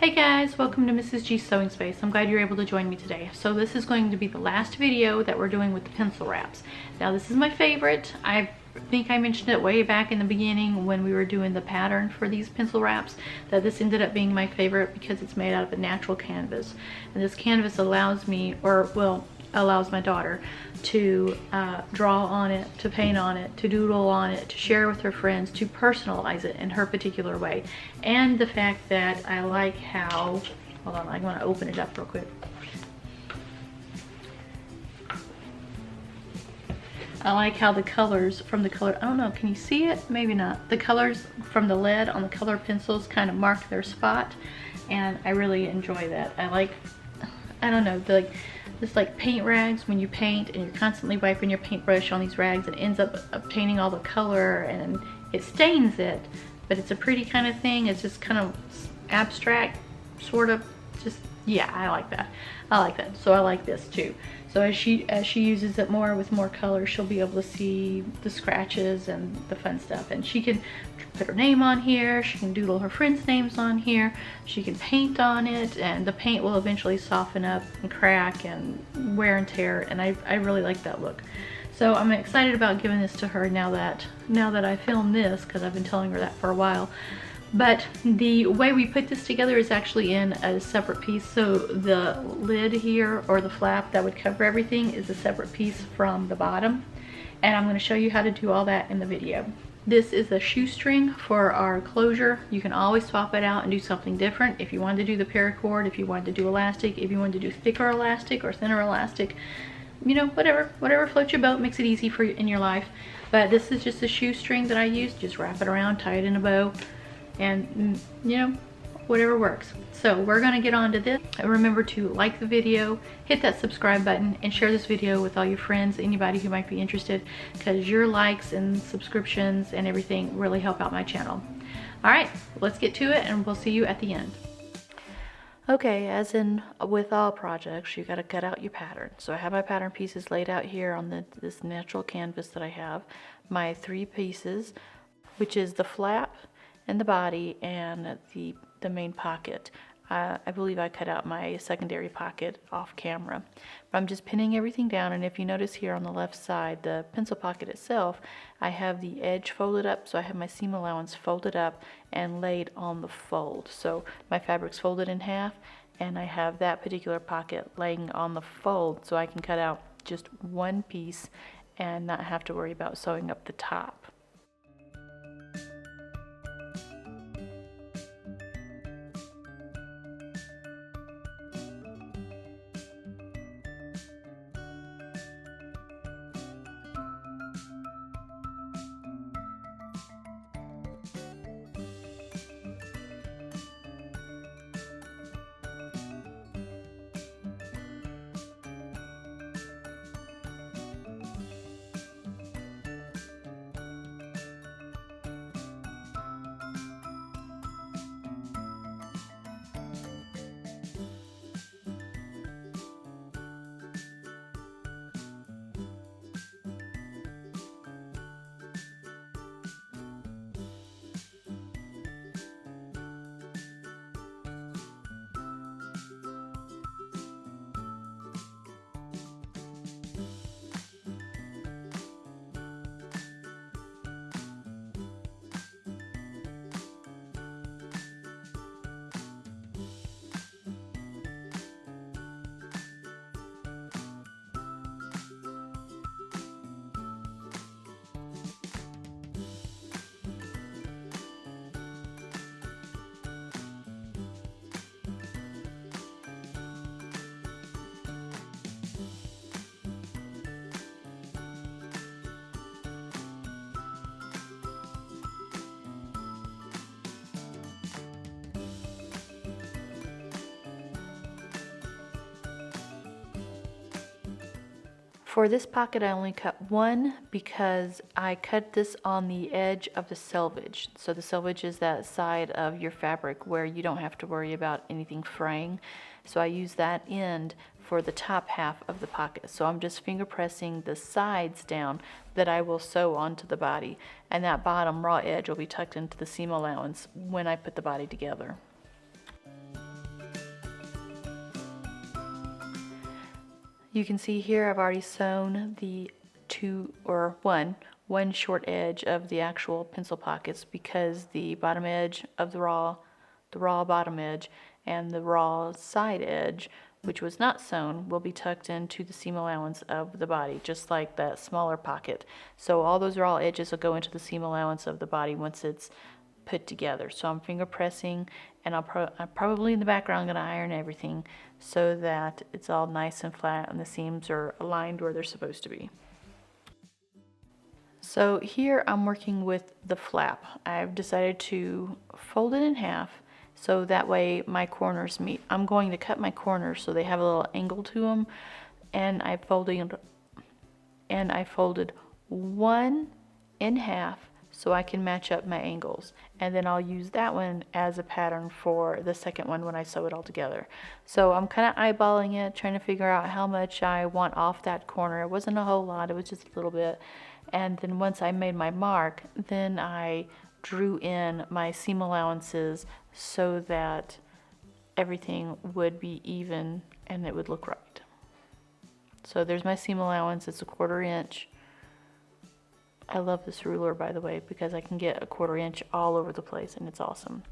Hey guys, welcome to Mrs. G's Sewing Space. I'm glad you're able to join me today. So this is going to be the last video that we're doing with the pencil wraps. Now this is my favorite. I think I mentioned it way back in the beginning when we were doing the pattern for these pencil wraps, that this ended up being my favorite because it's made out of a natural canvas. And this canvas allows me, allows my daughter to draw on it, to paint on it, to doodle on it, to share with her friends, to personalize it in her particular way. And the fact that I like how, hold on, I want to open it up real quick. I like how the colors from the color, I don't know, can you see it? Maybe not. The colors from the lead on the color pencils kind of mark their spot, and I really enjoy that. I like, I don't know, just like paint rags when you paint and you're constantly wiping your paintbrush on these rags, and it ends up obtaining all the color and it stains it, but it's a pretty kind of thing. It's just kind of abstract, sort of, just, yeah, I like that. I like that. So I like this too. So as she uses it more with more color, she'll be able to see the scratches and the fun stuff. And she can put her name on here, she can doodle her friends' names on here, she can paint on it, and the paint will eventually soften up and crack and wear and tear, and I really like that look. So I'm excited about giving this to her now that I filmed this, because I've been telling her that for a while. But the way we put this together is actually in a separate piece. So the lid here, or the flap that would cover everything, is a separate piece from the bottom. And I'm going to show you how to do all that in the video. This is a shoestring for our closure. You can always swap it out and do something different. If you wanted to do the paracord, if you wanted to do elastic, if you wanted to do thicker elastic or thinner elastic, you know, whatever floats your boat, makes it easy for you in your life. But this is just a shoestring that I use. Just wrap it around, tie it in a bow, and you know, whatever works. So we're gonna get on to this. Remember to like the video, hit that subscribe button, and share this video with all your friends, anybody who might be interested, because your likes and subscriptions and everything really help out my channel. All right, let's get to it, and we'll see you at the end. Okay, as in with all projects, you got to cut out your pattern. So I have my pattern pieces laid out here on this natural canvas that I have. My 3 pieces, which is the flap and the body and the main pocket. I believe I cut out my secondary pocket off camera. But I'm just pinning everything down, and if you notice here on the left side, the pencil pocket itself, I have the edge folded up, so I have my seam allowance folded up and laid on the fold. So my fabric's folded in half, and I have that particular pocket laying on the fold, so I can cut out just one piece and not have to worry about sewing up the top. For this pocket I only cut one because I cut this on the edge of the selvage. So the selvage is that side of your fabric where you don't have to worry about anything fraying. So I use that end for the top half of the pocket. So I'm just finger pressing the sides down that I will sew onto the body, and that bottom raw edge will be tucked into the seam allowance when I put the body together. You can see here I've already sewn the one short edge of the actual pencil pockets, because the bottom edge of the raw bottom edge and the raw side edge, which was not sewn, will be tucked into the seam allowance of the body, just like that smaller pocket. So all those raw edges will go into the seam allowance of the body once it's put together. So I'm finger pressing, and I'm probably in the background going to iron everything so that it's all nice and flat and the seams are aligned where they're supposed to be. So here I'm working with the flap. I've decided to fold it in half so that way my corners meet. I'm going to cut my corners so they have a little angle to them, and I folded one in half so I can match up my angles, and then I'll use that one as a pattern for the second one when I sew it all together. So I'm kind of eyeballing it, trying to figure out how much I want off that corner. It wasn't a whole lot, it was just a little bit. And then once I made my mark, then I drew in my seam allowances so that everything would be even and it would look right. So there's my seam allowance, it's a 1/4 inch. I love this ruler, by the way, because I can get a 1/4 inch all over the place and it's awesome.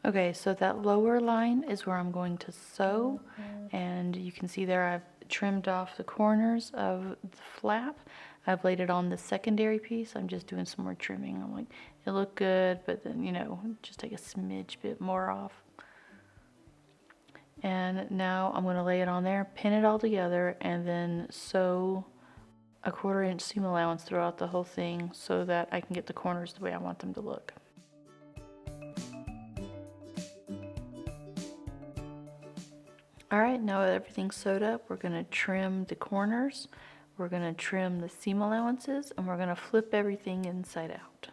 Okay, so that lower line is where I'm going to sew, and you can see there I've trimmed off the corners of the flap. I've laid it on the secondary piece. I'm just doing some more trimming. I'm like, it looked good, but then, you know, just take a smidge bit more off. And now I'm going to lay it on there, pin it all together, and then sew a 1/4 inch seam allowance throughout the whole thing so that I can get the corners the way I want them to look. Alright, now that everything's sewed up, we're going to trim the corners, we're going to trim the seam allowances, and we're going to flip everything inside out.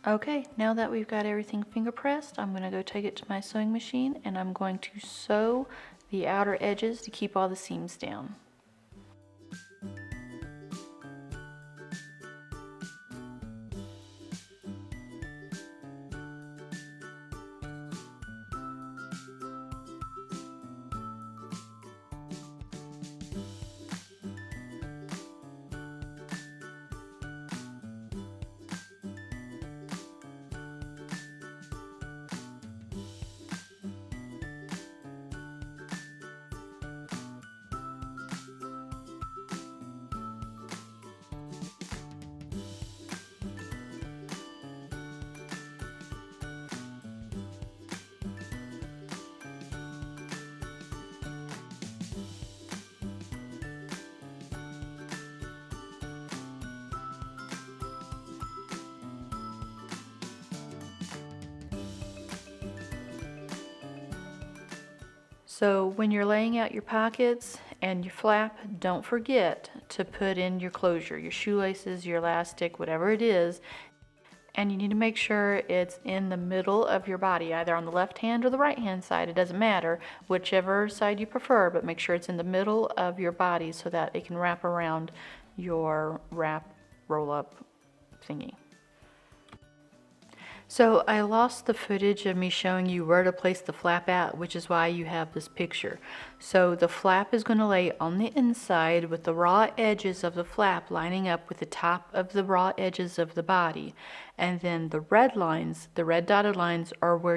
Okay, now that we've got everything finger pressed, I'm going to go take it to my sewing machine and I'm going to sew the outer edges to keep all the seams down. So when you're laying out your pockets and your flap, don't forget to put in your closure, your shoelaces, your elastic, whatever it is. And you need to make sure it's in the middle of your body, either on the left hand or the right hand side. It doesn't matter, whichever side you prefer, but make sure it's in the middle of your body so that it can wrap around your wrap roll-up thingy. So I lost the footage of me showing you where to place the flap at, which is why you have this picture. So the flap is going to lay on the inside with the raw edges of the flap lining up with the top of the raw edges of the body. And then the red lines, the red dotted lines, are where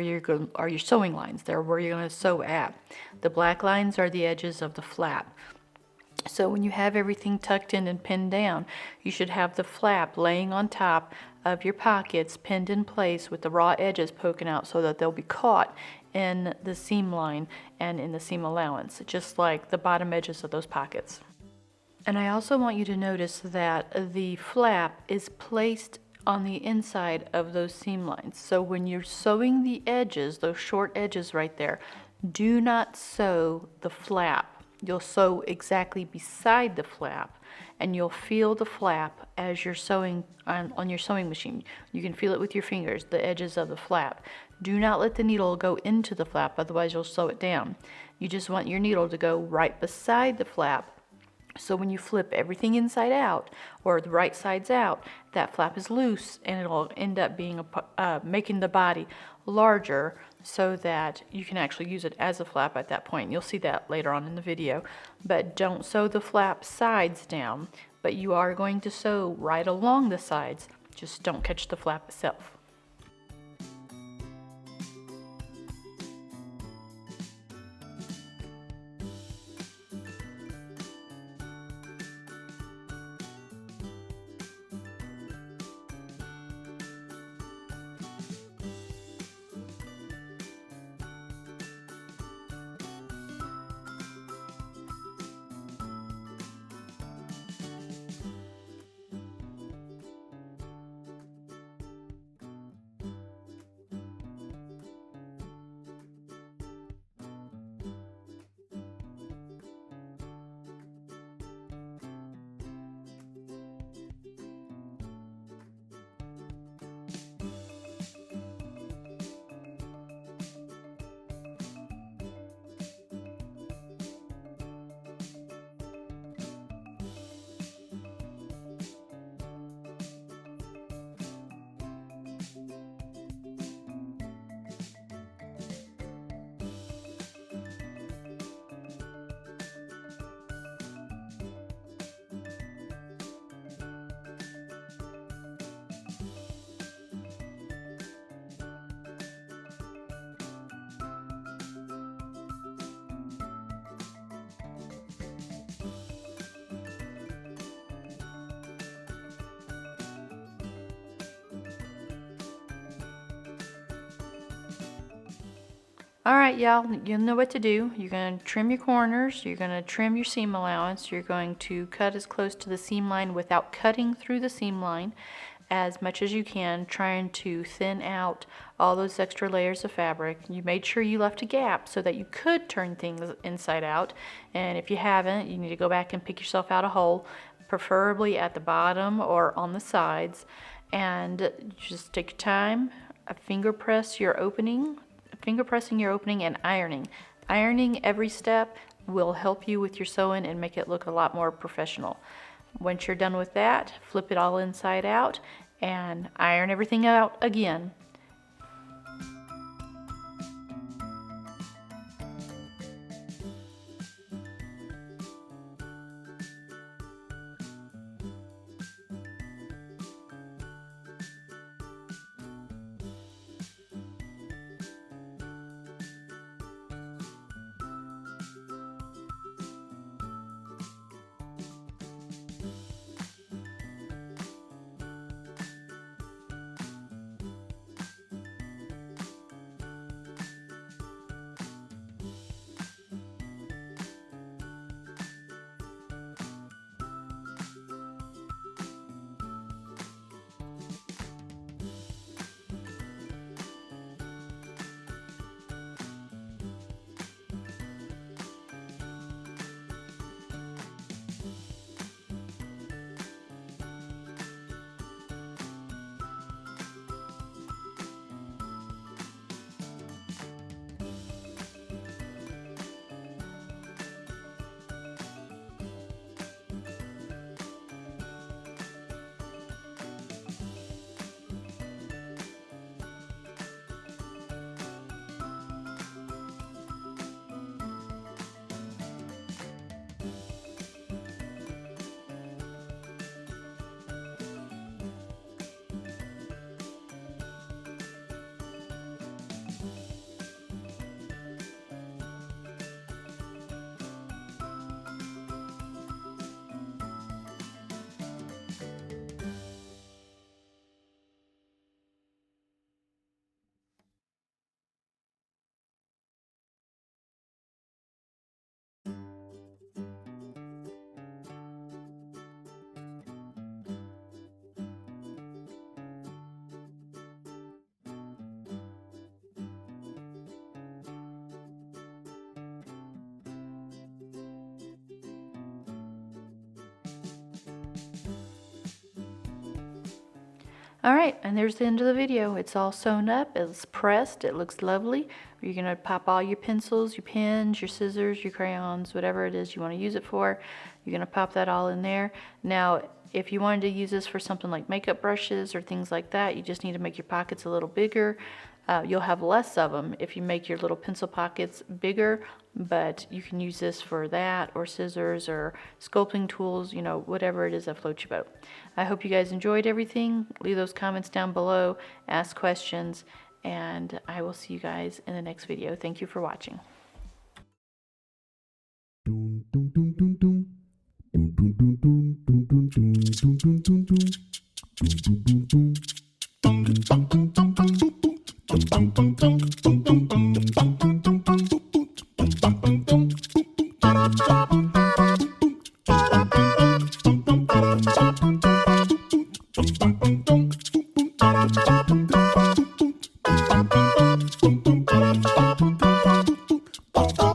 are your sewing lines. They're where you're going to sew at. The black lines are the edges of the flap. So when you have everything tucked in and pinned down, you should have the flap laying on top of your pockets, pinned in place with the raw edges poking out so that they'll be caught in the seam line and in the seam allowance, just like the bottom edges of those pockets. And I also want you to notice that the flap is placed on the inside of those seam lines. So when you're sewing the edges, those short edges right there, do not sew the flap. You'll sew exactly beside the flap, and you'll feel the flap as you're sewing on your sewing machine. You can feel it with your fingers, the edges of the flap. Do not let the needle go into the flap, otherwise you'll sew it down. You just want your needle to go right beside the flap. So when you flip everything inside out, or the right side's out, that flap is loose, and it'll end up being making the body larger so that you can actually use it as a flap at that point. You'll see that later on in the video. But don't sew the flap sides down, but you are going to sew right along the sides. Just don't catch the flap itself. Alright y'all, you know what to do. You're going to trim your corners, you're going to trim your seam allowance, you're going to cut as close to the seam line without cutting through the seam line as much as you can, trying to thin out all those extra layers of fabric. You made sure you left a gap so that you could turn things inside out, and if you haven't, you need to go back and pick yourself out a hole, preferably at the bottom or on the sides, and just take your time, finger pressing your opening and ironing. Ironing every step will help you with your sewing and make it look a lot more professional. Once you're done with that, flip it all inside out and iron everything out again. Alright, and there's the end of the video. It's all sewn up, it's pressed, it looks lovely. You're going to pop all your pencils, your pens, your scissors, your crayons, whatever it is you want to use it for. You're going to pop that all in there. Now, if you wanted to use this for something like makeup brushes or things like that, you just need to make your pockets a little bigger. You'll have less of them if you make your little pencil pockets bigger, but you can use this for that, or scissors, or sculpting tools, you know, whatever it is that floats your boat. I hope you guys enjoyed everything. Leave those comments down below, ask questions, and I will see you guys in the next video. Thank you for watching.